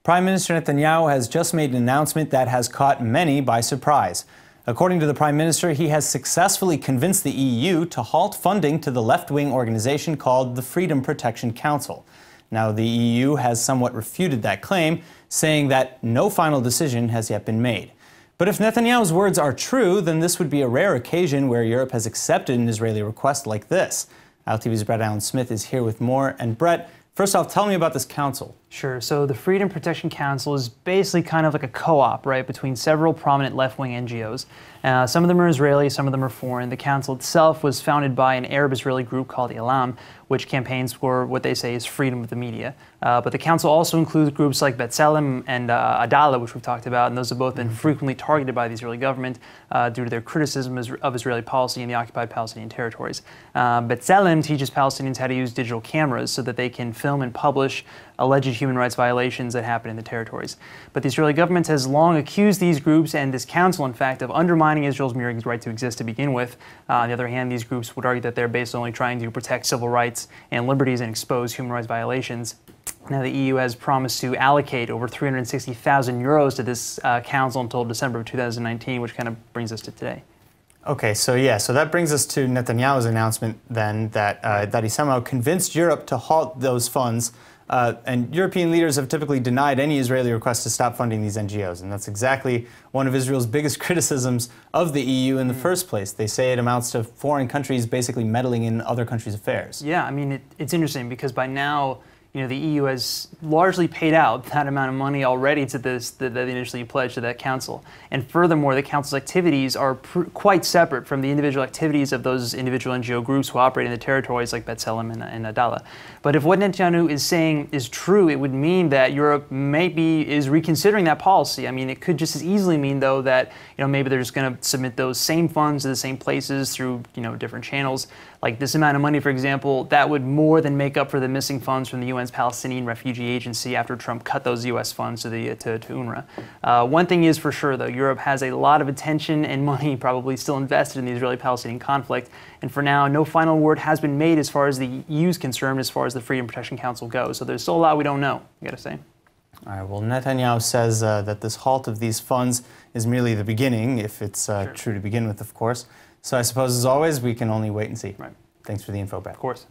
Prime Minister Netanyahu has just made an announcement that has caught many by surprise. According to the Prime Minister, he has successfully convinced the EU to halt funding to the left-wing organization called the Freedom Protection Council. Now, the EU has somewhat refuted that claim, saying that no final decision has yet been made. But if Netanyahu's words are true, then this would be a rare occasion where Europe has accepted an Israeli request like this. ILTV's Brett Allen Smith is here with more. And Brett, first off, tell me about this council. Sure. So the Freedom Protection Council is basically kind of like a co-op, right, between several prominent left-wing NGOs. Some of them are Israeli, some of them are foreign. The council itself was founded by an Arab-Israeli group called Ilam, which campaigns for what they say is freedom of the media. But the council also includes groups like B'Tselem and Adalah, which we've talked about, and those have both been frequently targeted by the Israeli government due to their criticism of Israeli policy in the occupied Palestinian territories. B'Tselem teaches Palestinians how to use digital cameras so that they can film and publish alleged human rights violations that happen in the territories. But the Israeli government has long accused these groups and this council, in fact, of undermining Israel's mere right to exist to begin with. On the other hand, these groups would argue that they're basically only trying to protect civil rights and liberties and expose human rights violations. Now, the EU has promised to allocate over 360,000 euros to this council until December of 2019, which kind of brings us to today. Okay, so that brings us to Netanyahu's announcement then that he somehow convinced Europe to halt those funds. And European leaders have typically denied any Israeli request to stop funding these NGOs. And that's exactly one of Israel's biggest criticisms of the EU in the first place. They say it amounts to foreign countries basically meddling in other countries' affairs. Yeah, I mean, it's interesting because by now, the EU has largely paid out that amount of money already to this that they initially pledged to that council. And furthermore, the council's activities are quite separate from the individual activities of those individual NGO groups who operate in the territories like B'Tselem and Adalah. But if what Netanyahu is saying is true, it would mean that Europe is reconsidering that policy. I mean, it could just as easily mean, though, that maybe they're just going to submit those same funds to the same places through different channels. Like this amount of money, for example, that would more than make up for the missing funds from the UN's Palestinian Refugee Agency after Trump cut those U.S. funds to UNRWA. One thing is for sure, though, Europe has a lot of attention and money probably still invested in the Israeli-Palestinian conflict. And for now, no final word has been made as far as the EU is concerned, as far as the Freedom Protection Council goes. So there's still a lot we don't know, I got to say. All right, well, Netanyahu says that this halt of these funds is merely the beginning, if it's true to begin with, of course. So I suppose, as always, we can only wait and see. Right. Thanks for the info, Brett. Of course.